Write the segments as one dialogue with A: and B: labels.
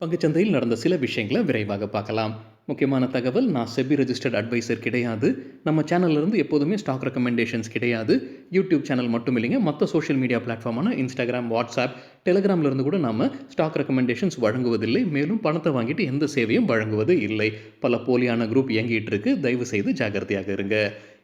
A: பங்குச்சந்தையில் நடந்த சில விஷயங்களை விரைவாக பார்க்கலாம். முக்கியமான தகவல், நான் செபி ரெஜிஸ்டர்ட் அட்வைசர் கிடையாது. நம்ம சேனல்ல இருந்து எப்போதுமே ஸ்டாக் ரெக்கமெண்டேஷன்ஸ் கிடையாது. யூடியூப் சேனல் மட்டும் இல்லைங்க, மற்ற சோஷியல் மீடியா பிளாட்ஃபார்மான இன்ஸ்டாகிராம், வாட்ஸ்அப், டெலிகிராம்ல இருந்து கூட நாம ஸ்டாக் ரெக்கமெண்டேஷன்ஸ் வழங்குவதில்லை. மேலும் பணத்தை வாங்கிட்டு எந்த சேவையும் வழங்குவது இல்லை. பல போலியான குரூப் இயங்கிட்டு இருக்கு. தயவு செய்து ஜாகிரதையாக இருங்க.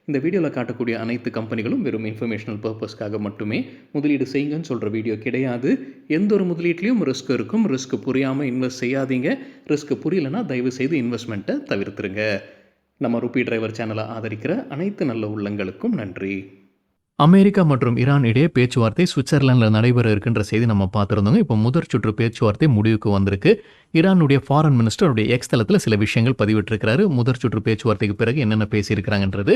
A: இந்த வீடியோவில் காட்டக்கூடிய அனைத்து கம்பெனிகளும் வெறும் இன்ஃபர்மேஷனல் பர்பஸ்க்காக மட்டுமே முதலீடு செய்யுங்கன்னு சொல்கிற வீடியோ கிடையாது. எந்த ஒரு முதலீட்லையும் ரிஸ்க் இருக்கும். ரிஸ்க் புரியாமல் இன்வெஸ்ட் செய்யாதீங்க. ரிஸ்க் புரியலைன்னா தயவு செய்து இன்வெஸ்ட்மெண்ட்டை தவிர்த்துருங்க. நம்ம ருபி டிரைவர் சேனலை ஆதரிக்கிற அனைத்து நல்ல உள்ளங்களுக்கும் நன்றி. அமெரிக்கா மற்றும் ஈரான் இடையே பேச்சுவார்த்தை சுவிட்சர்லாந்தில் நடைபெற இருக்கின்ற செய்தி நம்ம பார்த்துருந்தோங்க. இப்போ முதற் சுற்று பேச்சுவார்த்தை முடிவுக்கு வந்திருக்கு. ஈரானுடைய ஃபாரின் மினிஸ்டர் அவருடைய எக்ஸ் தளத்தில் சில விஷயங்கள் பதிவிட்டிருக்கிறாரு. முதற் சுற்று பேச்சுவார்த்தைக்கு பிறகு என்னென்ன பேசியிருக்கிறாங்கன்றது,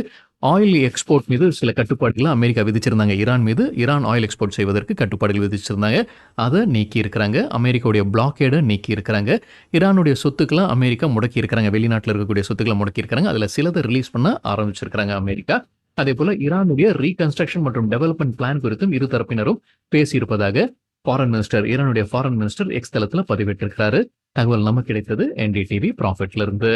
A: ஆயில் எக்ஸ்போர்ட் மீது சில கட்டுப்பாடுகளை அமெரிக்கா விதிச்சிருந்தாங்க. ஈரான் மீது ஆயில் எக்ஸ்போர்ட் செய்வதற்கு கட்டுப்பாடுகள் விதிச்சிருந்தாங்க. அதை நீக்கி இருக்கிறாங்க. அமெரிக்காவுடைய பிளாக்கேடை நீக்கி இருக்கிறாங்க. ஈரானுடைய சொத்துக்களை அமெரிக்கா முடக்கி இருக்கிறாங்க. வெளிநாட்டில் இருக்கக்கூடிய சொத்துக்களை முடக்கி இருக்கிறாங்க. அதில் சிலதை ரிலீஸ் பண்ண ஆரம்பிச்சிருக்கிறாங்க அமெரிக்கா. அதே போல ஈரானுடைய ரீகன்ஸ்ட்ரக்ஷன் மற்றும் டெவலப்மெண்ட் பிளான் குறித்தும் இரு தரப்பினரும் பேசியிருப்பதாக ஈரானுடைய ஃபாரின் மினிஸ்டர் எக்ஸ் தளத்தில் பதிவிட்டிருக்கிறாரு. தகவல் நமக்கு கிடைத்தது என்டிடிவி ப்ராஃபிட்ல இருந்து.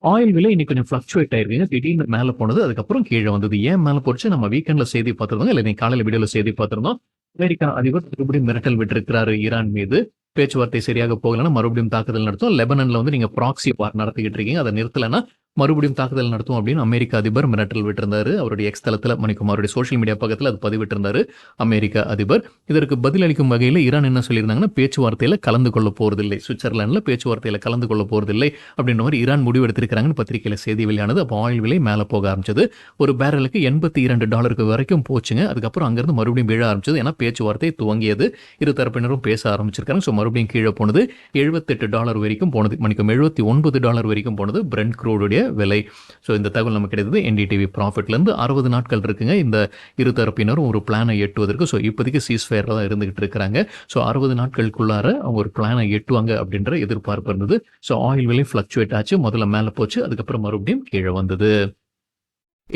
A: ஆயில் விலை இன்னைக்கு கொஞ்சம் ஃபிளக்சுவேட் ஆயிருக்குங்க. திடீர்னு மேலே போனது, அதுக்கப்புறம் கீழே வந்தது. ஏன் மேலே போச்சு நம்ம வீக்கெண்ட்ல செய்தி பார்த்திருந்தோம், இல்லை இன்னைக்கு காலையில் வீடியோல செய்தி பார்த்திருந்தோம். அமெரிக்கா அதிபர் மறுபடியும் மிரட்டல் விட்டிருக்கிறாரு ஈரான் மீது. பேச்சுவார்த்தை சரியாக போகலன்னா மறுபடியும் தாக்குதல் நடத்தும். லெபனன்ல வந்து நீங்க ப்ராக்சி வார் நடத்திக்கிட்டு இருக்கீங்க, அதை நிறுத்தலைன்னா மறுபடியும் தாக்குதல் நடத்தும் அப்படின்னு அமெரிக்க அதிபர் மிரட்டல் விட்டிருந்தாரு. அவருடைய எக்ஸ் தளத்தில் அவருடைய சோஷியல் மீடியா பக்கத்தில் அது பதிவிட்டிருந்தாரு அமெரிக்க அதிபர். இதற்கு பதிலளிக்கும் வகையில் ஈரான் என்ன சொல்லியிருந்தாங்கன்னா, பேச்சுவார்த்தையில் கலந்து கொள்ள போறதில்லை, சுவிட்சர்லாண்டில் பேச்சுவார்த்தையில் கலந்து கொள்ள போறதில்லை அப்படின்ற மாதிரி ஈரான் முடிவு எடுத்திருக்கிறாங்கன்னு பத்திரிகையில் செய்தி வெளியானது. அப்போ ஆயில் விலை மேலே போக ஆரம்பிச்சது. ஒரு பேரலுக்கு $82 வரைக்கும் போச்சுங்க. அதுக்கப்புறம் அங்கிருந்து மறுபடியும் விழ ஆரம்பிச்சது. ஏன்னா பேச்சுவார்த்தை துவங்கியது, இரு தரப்பினரும் பேச ஆரம்பிச்சிருக்காங்க. ஸோ மறுபடியும் கீழே போனது. $78 வரைக்கும் போனது, மணிக்கும் $79 வரைக்கும் போனது பிரெண்ட் க்ரூடுடைய விலை. ஸோ இந்த தகவல் நமக்கு கிடைத்தது என்டிடிவி ப்ராஃபிட்லேருந்து. 60 நாட்கள் இருக்குங்க இந்த இரு தரப்பினரும் ஒரு பிளானை எட்டுவதற்கு. ஸோ இப்போதைக்கு சீஸ்ஃபயர் தான் இருந்துகிட்டு இருக்கிறாங்க. ஸோ 60 நாட்களுக்குள்ளார அவங்க ஒரு பிளானை எட்டுவாங்க அப்படின்ற எதிர்பார்ப்பு இருந்தது. ஸோ ஆயில் விலை ஃப்ளக்சுவேட் ஆச்சு. முதல்ல மேலே போச்சு, அதுக்கப்புறம் மறுபடியும் கீழே வந்தது.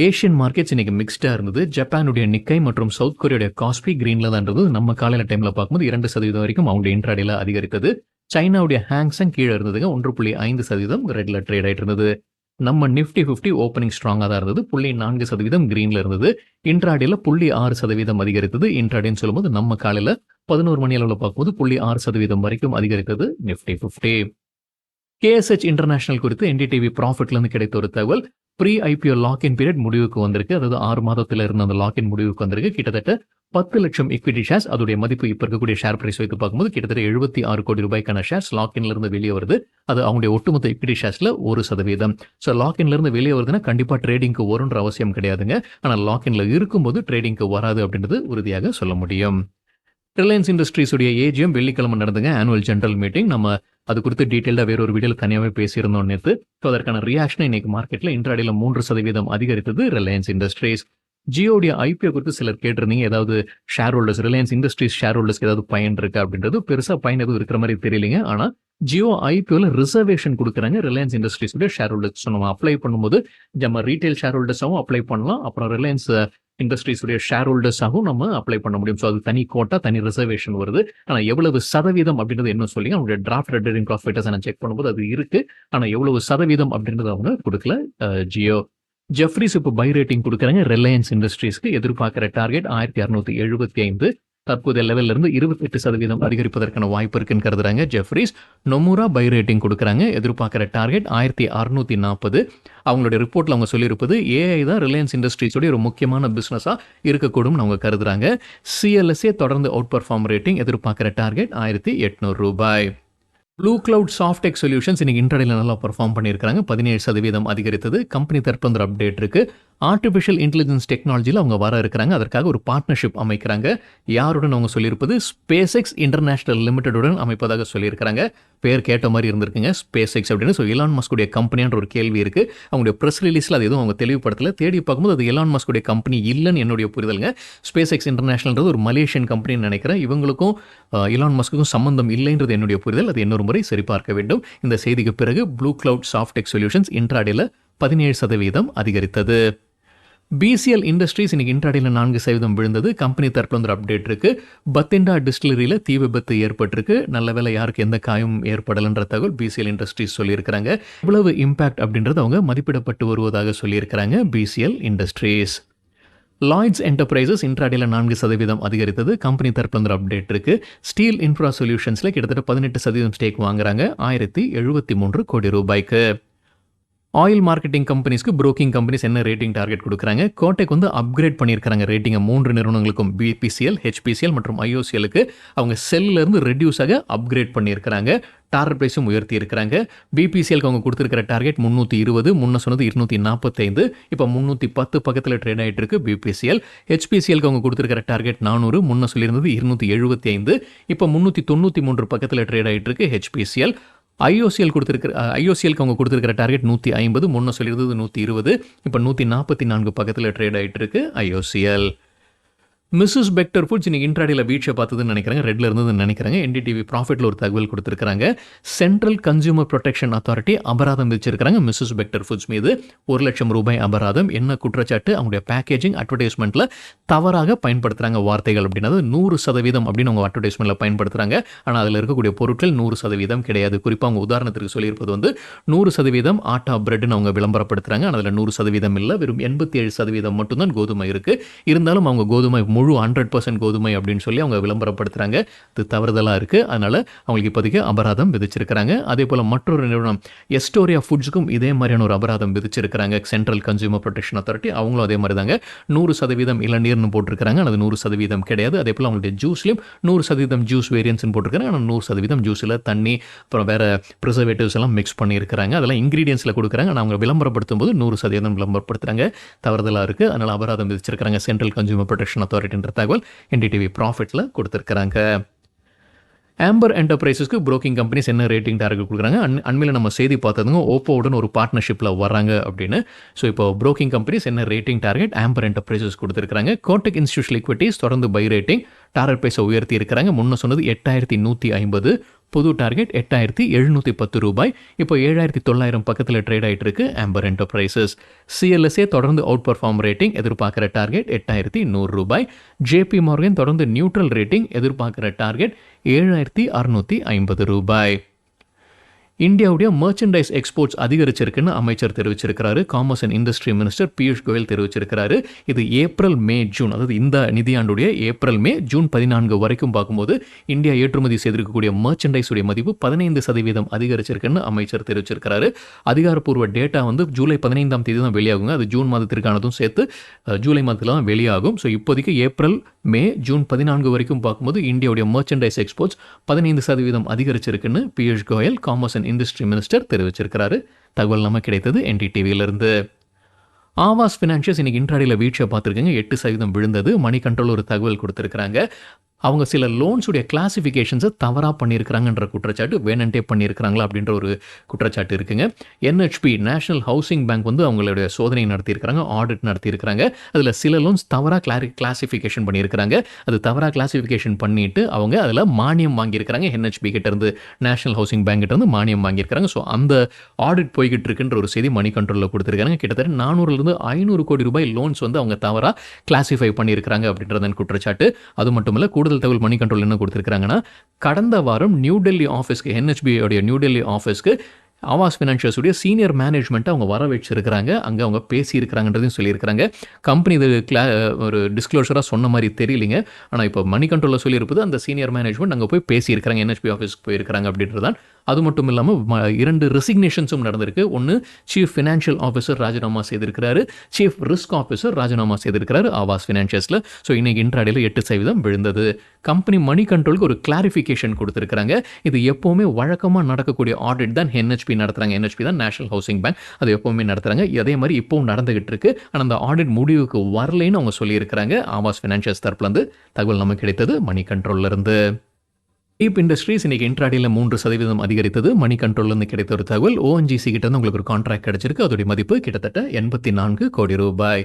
A: ஏஷியன் மார்க்கெட்ஸ் இன்னைக்கு மிக்ஸ்டாக இருந்தது. ஜப்பானுடைய நிக்கை மற்றும் சவுத் கொரியாவுடைய காஸ்பி கிரீனில் தான் இருந்தது. நம்ம காலையில் டைமில் பார்க்கும்போது 2% வரைக்கும் அவங்களுடைய இன்ட்ராடேல அதிகரித்தது. சைனாவுடைய ஹாங்சங் கீழே இருந்ததுங்க. 1.5% ரெட்ல ட்ரேட் ஆகிட்டு இருந்தது. நம்ம நிஃப்டி 50 ஓப்பனிங் ஸ்ட்ராங்காக தான் இருந்தது. 0.4% கிரீன்ல இருந்தது. இன்ட்ராடேல 0.6% அதிகரித்தது. இன்ட்ராடேன்னு சொல்லும்போது நம்ம காலையில் 11 மணி அளவில் பார்க்கும்போது 0.6% வரைக்கும் அதிகரித்தது நிஃப்டி 50. கேஎஸ்ஹெச் இன்டர்நேஷனல் குறித்து என்டிடிவி ப்ராஃபிட்லேருந்து கிடைத்த ஒரு தகவல், ப்ரீ ஐபிஓ லாக்இன் பீரியட் முடிவுக்கு வந்திருக்கு. அதாவது 6 மாதத்தில் இருந்த அந்த லாக்இன் முடிவுக்கு வந்திருக்கு. கிட்டத்தட்ட 10 லட்சம் equity ஷேர்ஸ், அதோடைய மதிப்பு இப்போ இருக்கக்கூடிய ஷேர் பிரைஸ் வைத்து பார்க்கும்போது கிட்டத்தட்ட 76 கோடி ரூபாய்க்கான ஷேர்ஸ் லாக்இன்ல இருந்து வெளியே வருது. அது அவங்களுடைய ஒட்டுமொத்த equity ஷேர்ஸ்ல 1%. ஸோ லாக்இன்ல இருந்து வெளியே வருதுன்னா கண்டிப்பா ட்ரேடிங்க்கு வரும்ன்ற அவசியம் கிடையாதுங்க. ஆனால் லாக்இன்ல இருக்கும்போது ட்ரேடிங்க்கு வராது அப்படின்றது உறுதியாக சொல்ல முடியும். ரிலையன்ஸ் இண்டஸ்ட்ரீஸுடைய ஏஜிஎம் வெள்ளிக்கிழமை நடந்துங்க, ஆனுவல் ஜெனரல் மீட்டிங். நம்ம அது குறித்து டீட்டெயிலாக வேற ஒரு வீடியோவில் தனியாகவே பேசியிருந்தோம் நேற்று. ஸோ அதற்கான ரியாக்ஷன் இன்னைக்கு மார்க்கெட்டில் இன்ட்ராடேல 3% அதிகரித்தது ரிலையன்ஸ் இண்டஸ்ட்ரீஸ். ஜியோடைய ஐபிஓ குறித்து சிலர் கேட்டிருந்தீங்க, ஏதாவது shareholders, Reliance Industries share ஹோல்டர்ஸ்க்கு ஏதாவது பயன் இருக்கு அப்படின்றது. பெருசாக பயன் எதுவும் இருக்கிற மாதிரி தெரியலைங்க. ஆனால் ஜியோ ஐபிஓல ரிசர்வேஷன் கொடுக்குறாங்க ரிலையன்ஸ் இண்டஸ்ட்ரீஸுடைய ஷேர் ஹோல்டர்ஸ். நம்ம அப்ளை பண்ணும்போது நம்ம ரீட்டைல் ஷேர் ஹோல்டர்ஸாகவும் அப்ளை பண்ணலாம், அப்புறம் ரிலையன்ஸ் இண்டஸ்ட்ரீஸுடைய ஷேர் ஹோல்டர்ஸாகவும் நம்ம அப்ளை பண்ண முடியும். ஸோ அது தனி கோட்டா, தனி ரிசர்வேஷன் வருது. ஆனால் எவ்வளவு சதவீதம் அப்படின்றது என்ன சொல்லி அவங்களுடைய டிராஃப்ட் ட்ரேடிங் ப்ராஸ்பெக்டஸ் நான் செக் பண்ணும்போது அது இருக்கு. ஆனால் எவ்வளவு சதவீதம் அப்படின்றது அவங்க கொடுக்கல ஜியோ. ஜெஃப்ரிஸ் இப்போ பை ரேட்டிங் கொடுக்குறாங்க ரிலையன்ஸ் இண்டஸ்ட்ரீஸ்க்கு. எதிர்பார்க்குற டார்கெட் 1675. தற்போதைய லெவலில் இருந்து 28% அதிகரிப்பதற்கான வாய்ப்பு இருக்குன்னு கருதுறாங்க ஜெஃப்ரிஸ். நொமுரா பை ரேட்டிங் கொடுக்குறாங்க. எதிர்பார்க்குற டார்கெட் 1640. அவங்களுடைய ரிப்போர்ட்டில் அவங்க சொல்லியிருப்பது ஏஐ தான் ரிலையன்ஸ் இண்டஸ்ட்ரீஸோடைய ஒரு முக்கியமான பிஸ்னஸாக இருக்கக்கூடும் அவங்க கருதுறாங்க. சிஎல்எஸ்ஏ தொடர்ந்து அவுட் பர்ஃபார்ம் ரேட்டிங். எதிர்பார்க்குற டார்கெட் 1800 ரூபாய். ப்ளூ கிளவுட் சாஃப்டெக் சொல்யூஷன்ஸ் இன்னைக்கு இன்ட்ராடேல நல்லா பர்ஃபார்ம் பண்ணியிருக்காங்க. 17% அதிகரித்தது. கம்பெனி தரப்பு ஒரு அப்டேட் இருக்கு. ஆர்டிஃபிஷியல் இன்டெலிஜென்ஸ் டெக்னாலஜியில் அவங்க வர இருக்கிறாங்க. அதற்காக ஒரு பார்ட்னர்ஷிப் அமைக்கிறாங்க. யாருடன் அவங்க சொல்லியிருப்பது, ஸ்பேஸ் எக்ஸ் இன்டர்நேஷனல் லிமிடெடுடன் அமைப்பதாக சொல்லியிருக்கிறாங்க. பேர் கேட்ட மாதிரி இருந்திருக்குங்க ஸ்பேஸ் எக்ஸ் அப்படின்னு. ஸோ எலான் மஸ்குடைய கம்பெனின்ற ஒரு கேள்வி இருக்கு. அவங்களுடைய ப்ரெஸ் ரிலீஸில் அது எதுவும் அவங்க தெளிவுபடுத்தல. தேடி பார்க்கும்போது அது எலான் மஸ்குடைய கம்பெனி இல்லைன்னு என்னுடைய புரிதலுங்க. ஸ்பேஸ் எக்ஸ் இன்டர்நேஷனல்ன்றது ஒரு மலேசியன் கம்பெனின்னு நினைக்கிறேன். இவங்களுக்கும் எலான் மஸ்குக்கும் சம்பந்தம் இல்லைன்றது என்னுடைய புரிதல். அது இன்னொரு முறை சரிபார்க்க வேண்டும். இந்த செய்திக்கு பிறகு ப்ளூ கிளவுட் சாஃப்டெக் சொல்யூஷன்ஸ் இன்ட்ராடேல 17% அதிகரித்தது. பிசிஎல் இண்டஸ்ட்ரீஸ் இன்னைக்கு இன்ட்ராடேல 4% விழுந்தது. கம்பெனி தரப்புல ஒரு அப்டேட் இருக்கு. பத்திண்டா டிஸ்டிலரியில தீ விபத்து ஏற்பட்டிருக்கு. நல்ல வேளை யாருக்கு எந்த காயமும் ஏற்படலன்ற தகவல் பிசிஎல் இண்டஸ்ட்ரீஸ் சொல்லியிருக்கிறாங்க. இவ்வளவு இம்பாக்ட் அப்படின்றது அவங்க மதிப்பிடப்பட்டு வருவதாக சொல்லியிருக்கிறாங்க பிசிஎல் இண்டஸ்ட்ரீஸ். லாய்ட்ஸ் என்டர்பிரைசஸ் இன்ட்ராடேல 4% அதிகரித்தது. கம்பெனி தரப்புல ஒரு அப்டேட் இருக்கு. ஸ்டீல் இன்ஃப்ரா சொல்யூஷன்ஸ்ல கிட்டத்தட்ட 18% ஸ்டேக் வாங்குறாங்க. 1073 கோடி ரூபாய்க்கு. ஆயில் மார்க்கெட்டிங் கம்பெனிஸ்க்கு புரோக்கிங் கம்பெனிஸ் என்ன ரேட்டிங் டார்கெட் கொடுக்குறாங்க? கோட்டெக் அப்கிரேட் பண்ணியிருக்காங்க ரேட்டிங்கை 3 நிறுவனங்களுக்கும், பிபிசிஎல், ஹெச்பிசிஎல் மற்றும் ஐஓசிஎலுக்கு அவங்க செல்லிருந்து ரெடியூஸ் ஆக அப்கிரேட் பண்ணியிருக்கிறாங்க. டார்கெட் ப்ரைஸும் உயர்த்தி இருக்கிறாங்க. பிபிசிஎலுக்கு அவங்க கொடுத்துருக்கிற டார்கெட் 320, முன்ன சொன்னது 245, இப்போ 310 பக்கத்தில் ட்ரேட் ஆகிட்டு இருக்கு பிபிசிஎல். ஹெச்பிசிஎலுக்கு அவங்க கொடுத்துருக்கிற டார்கெட் 400, முன்ன சொல்லியிருந்தது 275, இப்போ 393 பக்கத்தில் ட்ரேட் ஆகிட்டு இருக்கு ஹெச்பிசிஎல். ஐஓசிஎலுக்கு அவங்க கொடுத்துருக்கிற டார்கெட் 150, முன்ன சொல்லியிருந்தது 120, இப்போ 144 பக்கத்தில் ட்ரேட் ஆகிட்டு இருக்கு ஐஓசிஎல். மிஸ்ஸஸ் பெக்டர் ஃபுட்ஸ் இன்னைக்கு இன்ட்ராடேல வீழ்ச்சியை பார்த்ததுன்னு நினைக்கிறாங்க. ரெட்ல இருந்ததுன்னு நினைக்கிறாங்க. என்டிடிவி ப்ராஃபிட்ல ஒரு தகவல் கொடுத்துருக்காங்க. சென்ட்ரல் கன்சியூமர் ப்ரொடெக்ஷன் அத்தாரிட்டி அபராதம் விதிச்சிருக்காங்க மிஸ்ஸஸ் பெக்டர் ஃபுட்ஸ் மீது. 1 லட்சம் ரூபாய் அபராதம். என்ன குற்றச்சாட்டு? அவங்களுடைய பேக்கேஜிங் அட்வர்டைஸ்மெண்ட்ல தவறாக பயன்படுத்துறாங்க வார்த்தைகள் அப்படின்னது 100% அப்படின்னு அவங்க அட்வர்டைஸ்மெண்ட்ல பயன்படுத்துறாங்க. ஆனால் அதில் இருக்கக்கூடிய பொருட்கள் 100% கிடையாது. குறிப்பாக அவங்க உதாரணத்திற்கு சொல்லியிருப்பது 100% ஆட்டா பிரெட்னு அவங்க விளம்பரப்படுத்துறாங்க. ஆனால் அதில் 100% இல்லை, வெறும் 87% மட்டும்தான் கோதுமை இருக்கு. இருந்தாலும் அவங்க கோதுமை முழு 100% கோதுமை அப்படின்னு சொல்லி அவங்க விளம்பரப்படுத்துகிறாங்க. இது தவறுதலாக இருக்குது. அதனால் அவங்களுக்கு இப்போதைக்கு அபராதம் விதிச்சிருக்கிறாங்க. அதே போல் மற்றொரு நிறுவனம் எஸ்டோரியா ஃபுட்ஸுக்கும் இதே மாதிரியான ஒரு அபராதம் விதிச்சிருக்கிறாங்க. சென்ட்ரல் கன்சியூமர் ப்ரொடெக்ஷன் அத்தாரிட்டி அவங்களும் அதே மாதிரி தாங்க 100% இளநீர்னு போட்டிருக்கிறாங்க. அது 100% கிடையாது. அதே போல் அவங்களுடைய ஜூஸ்லையும் 100% ஜூஸ் வேரியன்ஸ்னு போட்டிருக்காங்க. ஆனால் 100% ஜூஸில் தண்ணி அப்புறம் வேறு ப்ரிசர்வேட்டிவ்ஸ் எல்லாம் மிக்ஸ் பண்ணியிருக்கிறாங்க. அதெல்லாம் இன்க்ரீடியன்ஸில் கொடுக்குறாங்க. ஆனால் அவங்க விளம்பரப்படுத்தும் போது 100% விளம்பரப்படுத்துகிறாங்க. தவறுதலாக இருக்குது. அதனால் அபராதம் விதிச்சிருக்கிறாங்க சென்ட்ரல் கன்சியூமர் ப்ரொடெக்ஷன் அத்தாரிட்டி என்ற தகவல் என்டிடிவி ப்ராஃபிட்ல கொடுத்திருக்காங்க. ஆம்பர் என்டர்பிரைசஸ்க்கு புரோக்கிங் கம்பெனிஸ் என்ன ரேட்டிங் டார்கெட் கொடுக்குறாங்க? அண்மையில் நம்ம செய்தி பார்த்ததுங்க ஓப்போவுடன் ஒரு பார்ட்னர்ஷிப்பில் வராங்க அப்படின்னு. ஸோ இப்போ புரோக்கிங் கம்பெனிஸ் என்ன ரேட்டிங் டார்கெட் ஆம்பர் என்டர்பிரைசஸ் கொடுத்துருக்காங்க. கோட்டக் இன்ஸ்டிடியூஷனல் ஈக்விட்டிஸ் தொடர்ந்து பை ரேட்டிங் டார்கெட் ப்ரைஸை உயர்த்தி இருக்கிறாங்க. முன்ன சொன்னது 8150, புது டார்கெட் 8710 ரூபாய். இப்போ 7900 பக்கத்தில் ட்ரேட் ஆகிட்டு இருக்கு ஆம்பர் என்டர்பிரைசஸ். சிஎல்எஸ்ஏ தொடர்ந்து அவுட் பர்ஃபார்ம் ரேட்டிங், எதிர்பார்க்குற டார்கெட் 8100 ரூபாய். ஜேபி மார்கன் தொடர்ந்து நியூட்ரல் ரேட்டிங், எதிர்பார்க்குற டார்கெட் 7650 ரூபாய். இந்தியாவுடைய மர்ச்சன்டைஸ் எக்ஸ்போர்ட்ஸ் அதிகரிச்சிருக்குன்னு அமைச்சர் தெரிவிச்சிருக்கிறாரு. Commerce and industry minister Piyush Goyal தெரிவிச்சிருக்கிறாரு. இது ஏப்ரல், மே, ஜூன், அதாவது இந்த நிதியாண்டுடைய ஏப்ரல், மே, ஜூன் 14 வரைக்கும் பார்க்கும்போது இந்தியா ஏற்றுமதி செய்திருக்கக்கூடிய மர்ச்சன்டைஸுடைய மதிப்பு 15% அதிகரிச்சிருக்குன்னு அமைச்சர் தெரிவிச்சிருக்கிறாரு. அதிகாரப்பூர்வ டேட்டா ஜூலை 15ஆம் தேதி தான் வெளியாகுங்க. அது ஜூன் மாதத்திற்கானதும் சேர்த்து ஜூலை மாதத்தில் தான் வெளியாகும். ஸோ இப்போதைக்கு ஏப்ரல், மே, ஜூன் 14 வரைக்கும் பார்க்கும்போது இந்தியாவுடைய மர்ச்சன்டைஸ் எக்ஸ்போர்ட்ஸ் 15% அதிகரிச்சிருக்குன்னு Piyush Goyal commerce and industry minister தெரிவிச்சிருக்கிறாரு. தகவல் நம்ம கிடைத்தது என்டிடிவியிலிருந்து. ஆவாஸ் ஃபினான்ஷியல்ஸ் இன்னைக்கு இன்ட்ராடேல வீழ்ச்சியை பார்த்துருக்கீங்க. 8% விழுந்தது. மணி கண்ட்ரோல் ஒரு தகவல் கொடுத்துருக்காங்க. அவங்க சில லோன்ஸுடைய கிளாசிஃபிகேஷன்ஸை தவறாக பண்ணியிருக்கிறாங்கன்ற குற்றச்சாட்டு வேணன்ட்டே பண்ணியிருக்கிறாங்களா அப்படின்ற ஒரு குற்றச்சாட்டு இருக்குங்க. என்ஹெச்பி நேஷனல் ஹவுசிங் பேங்க் அவங்களுடைய சோதனை நடத்தியிருக்கிறாங்க, ஆடிட் நடத்தியிருக்கிறாங்க. அதில் சில லோன்ஸ் தவறாக கிளாசிஃபிகேஷன் பண்ணியிருக்கிறாங்க. அது தவறாக கிளாசிஃபிகேஷன் பண்ணிட்டு அவங்க அதில் மானியம் வாங்கியிருக்கிறாங்க. என்ஹெச்பி கிட்டேருந்து, நேஷனல் ஹவுசிங் பேங்க் கிட்டேருந்து மானியம் வாங்கியிருக்கிறாங்க. ஸோ அந்த ஆடிட் போய்கிட்டு இருக்குன்ற ஒரு செய்தி மணி கண்ட்ரோலில் கொடுத்துருக்காங்க. கிட்டத்தட்ட 400 500 கோடி ரூபாய் லோன்ஸ் அவங்க தவறாக கிளாசிஃபை பண்ணியிருக்கிறாங்க அப்படின்றதன் குற்றச்சாட்டு. அது மட்டும் இல்லை, கூடுதல் தகவல் மணி கண்ட்ரோல் என்ன கொடுத்திருக்காங்கன்னா, கடந்த வாரம் நியூ டெல்லி ஆஃபீஸ்க்கு, என்ஹெச்பியோடைய நியூ டெல்லி ஆஃபீஸ்க்கு ஆவாஸ் ஃபினான்ஷியல்ஸுடைய சீனியர் மேனேஜ்மெண்ட்டை அவங்க வர வச்சிருக்கிறாங்க. அங்கே அவங்க பேசியிருக்கிறாங்கன்றதையும் சொல்லியிருக்கிறாங்க. கம்பெனி இது ஒரு டிஸ்க்ளோஷராக சொன்ன மாதிரி தெரியலிங்க. ஆனால் இப்போ மணி கண்ட்ரோலில் சொல்லியிருப்பது அந்த சீனியர் மேனேஜ்மெண்ட் அங்கே போய் பேசியிருக்கிறாங்க, என்ஹெச்பி ஆஃபீஸ்க்கு போயிருக்கிறாங்க அப்படின்றதான். அது மட்டும் இல்லாமல் 2 ரெசிக்னேஷன்ஸும் நடந்திருக்கு. ஒன்று, சீஃப் ஃபினான்ஷியல் ஆஃபீஸர் ராஜினாமா செய்திருக்கிறாரு, சீஃப் ரிஸ்க் ஆஃபீஸர் ராஜினாமா செய்திருக்கிறாரு ஆவாஸ் ஃபினான்ஷியல்ஸில். ஸோ இன்னைக்கு இன்ட்ராடேல 8% விழுந்தது. கம்பெனி மணி கண்ட்ரோலுக்கு ஒரு கிளாரிஃபிகேஷன் கொடுத்துருக்காங்க. இது எப்போவுமே வழக்கமாக நடக்கக்கூடிய ஆடிட் தான் என்ஹெச்பி நடத்துகிறாங்க. என்ஹெச்பி தான் நேஷனல் ஹவுசிங் பேங்க், அது எப்போவுமே நடத்துகிறாங்க. அதே மாதிரி இப்போவும் நடந்துகிட்டு இருக்கு. ஆனால் அந்த ஆடிட் முடிவுக்கு வரலைன்னு அவங்க சொல்லியிருக்கிறாங்க. ஆவாஸ் ஃபினான்ஷியல்ஸ் தரப்புலேருந்து தகவல் நமக்கு கிடைத்தது மணி கண்ட்ரோல்லேருந்து. டீப் இண்டஸ்ட்ரீஸ் இன்னைக்கு இன்ட்ராடேல 3% அதிகரித்தது. மணி கண்ட்ரோல்லேருந்து கிடைத்த ஒரு தகவல். ஓஎன்ஜிசி கிட்ட உங்களுக்கு ஒரு கான்ட்ராக்ட் கிடைச்சிருக்கு. அதோடைய மதிப்பு கிட்டத்தட்ட 84 கோடி ரூபாய்.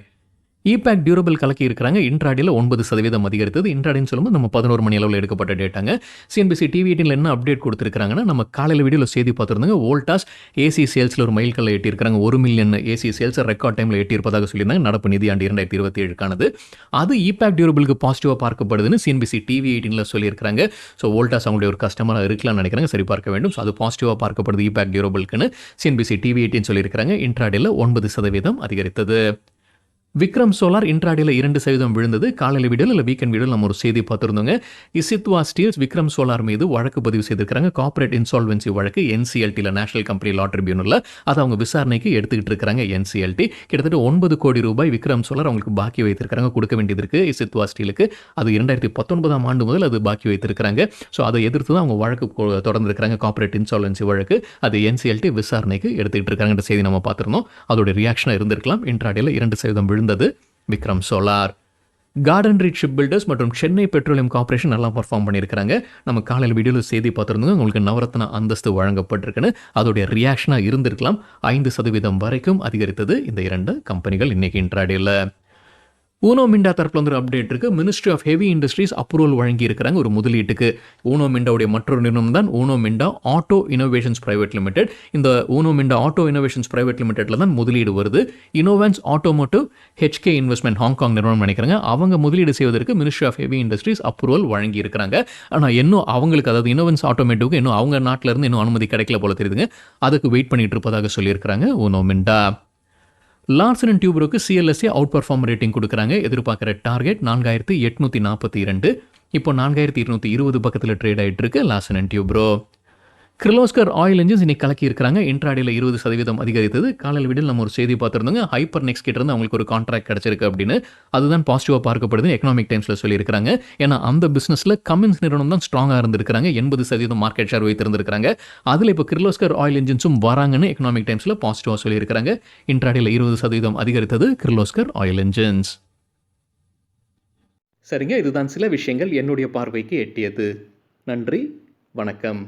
A: இபேக் டியூரபிள் கலக்கி இருக்கிறாங்க. இன்ட்ராடேல 9% அதிகரித்தது. இன்ட்ராடேன்னு சொல்லும்போது நம்ம 11 மணி அளவுல எடுக்கப்பட்ட டேட்டாங்க. சிஎன்பிசி டிவி 18ல என்ன அப்டேட் குடுத்திருக்காங்கன்னா, நம்ம காலையில வீடியோல செய்தி பார்த்திருந்தோங்க. வோல்டாஸ் ஏசி சேல்ஸ்ல ஒரு மைல்கல்லை எட்டியிருக்காங்க. 1 மில்லியன் ஏசி சேல்ஸ ரெக்கார்ட் டைம்ல எட்டியிருப்பதாக சொல்லியிருந்தாங்க. நடப்பு நிதியாண்டு 2027க்கானது. அது இபேக் டியூரபிளுக்கு பாசிட்டிவா பார்க்கப்படுதுன்னு சிஎன்பிசி டிவி 18ல சொல்லியிருக்காங்க. ஸோ வோல்டாஸ் அவங்களுடைய ஒரு கஸ்டமரா இருக்கலாம்னு நினைக்கிறாங்க. சரி பார்க்க வேண்டும். ஸோ அது பாசிட்டிவா பார்க்கப்படுது இபேக் டியூரபிளுக்குன்னு சிஎன்பிசி டிவி 18 சொல்லியிருக்காங்க. இன்ட்ராடேல 9% அதிகரித்தது. விக்ரம் சோலார் இன்ட்ராடேல 2% விழுந்தது. காலையில வீடியோல இல்ல வீக்கெண்ட் வீடியோல நம்ம ஒரு செய்தி பார்த்திருந்தோங்க. இசித்வா ஸ்டீல்ஸ் விக்ரம் சோலார் மீது வழக்கு பதிவு செய்திருக்காங்க. கார்ப்பரேட் இன்சால்வென்சி வழக்கு NCLTல நேஷனல் கம்பெனி லா ட்ரிபியூனல்ல அதை அவங்க விசாரணைக்கு எடுத்துக்கிட்டு இருக்காங்க. NCLT கிட்டத்தட்ட 9 கோடி ரூபாய் விக்ரம் சோலார் அவங்களுக்கு பாக்கி வைத்திருக்காங்க. கொடுக்க வேண்டியது இருக்கு இசித்வா ஸ்டீலுக்கு. அது 2019ஆம் ஆண்டு முதல் அது பாக்கி வைத்திருக்காங்க. ஸோ அதை எதிர்த்து தான் அவங்க வழக்கு தொடர்ந்து இருக்காங்க. கார்ப்பரேட் இன்சால்வென்சி வழக்கு அது NCLT விசாரணைக்கு எடுத்துக்கிட்டு இருக்காங்கன்ற செய்தி நம்ம பார்த்திருந்தோம். அதோட ரியாக்ஷனா இருந்திருக்கலாம். இன்ட்ராடேல 2% விழுந்தது Vikram solar. Garden reach ship builders மற்றும் சென்னை பெட்ரோலியம் கார்ப்பரேஷன் நல்லா பர்ஃபார்ம் பண்ணியிருக்காங்க. நம்ம காலையில் வீடியோவில் செய்தி பார்த்துருந்தோம். உங்களுக்கு நவரத்ன அந்தஸ்து வழங்கப்பட்டிருக்குன்னு அதோடைய ரியாக்ஷனாக இருந்திருக்கலாம். 5% வரைக்கும் அதிகரித்தது இந்த 2 கம்பெனிகள் இன்னைக்கு இன்ட்ராடேல. ஊனோ மிண்டா தரப்புல வந்து ஒரு அப்டேட் இருக்கு. Ministry of Heavy Industries approval வழங்கி இருக்கிறாங்க ஒரு முதலீட்டுக்கு. ஊனோ மிண்டாவுடைய மற்றொரு நிறுவனம் தான் Uno Minda Auto Innovations Private Limited. இந்த Uno Minda Auto Innovations Private லிமிடெட்ல தான் முதலீடு வருது. Inovance Automotive HK investment Hong நிறுவனம் நினைக்கிறாங்க. அவங்க முதலீடு செய்வதற்கு Ministry of Heavy Industries approval வழங்கி இருக்கிறாங்க. ஆனால் இன்னும் அவங்களுக்கு அதாவது இனோவான்ஸ் ஆட்டோமேட்டிவ்க்கு இன்னும் அவங்க நாட்டில இருந்து இன்னும் அனுமதி கிடைக்கல போல தெரியுதுங்க. அதுக்கு வெயிட் பண்ணிட்டு இருப்பதாக சொல்லியிருக்கிறாங்க ஊனோ மிண்டா. லார்சன் அண்ட் டியூப்ரோக்கு CLSA அவுட் பர்ஃபார்ம் ரேட்டிங் கொடுக்குறாங்க. எதிர்பார்க்குற டார்கெட் 4842. இப்போ 4220 பக்கத்தில் ட்ரேட் ஆகிட்டு இருக்கு Larson and Toubro. Kirloskar oil engines இன்னைக்கு கலக்கி இருக்கிறாங்க. இன்ட்ராடேல 20% அதிகரித்தது. காலையில் வீடியோவில் நம்ம ஒரு செய்தி பார்த்துருந்தோங்க. ஹைப்பர் நெக்ஸ்ட் கிட்ட இருந்து அவங்களுக்கு ஒரு கான்ட்ராக்ட் கிடைச்சிருக்கு அப்படின்னு. அதுதான் பாசிட்டிவாக பார்க்கப்படுது எக்கனாமிக் டைம்ஸில் சொல்லியிருக்காங்க. ஏன்னா அந்த பிசினஸில் கமின்ஸ் நிறுவனம் தான் ஸ்ட்ராங்காக இருந்திருக்காங்க. 80% மார்க்கெட் ஷேர் வைத்திருந்திருக்காங்க. அதில் இப்போ கிர்லோஸ்கர் ஆயில் இன்ஜின்ஸும் வராங்கன்னு எக்கனாமிக் டைம்ஸில் பாசிட்டிவாக சொல்லியிருக்காங்க. இன்ட்ராடேல 20% அதிகரித்தது கிர்லோஸ்கர் ஆயில் இன்ஜின்ஸ். சரிங்க, இதுதான் சில விஷயங்கள் என்னுடைய பார்வைக்கு எட்டியது. நன்றி, வணக்கம்.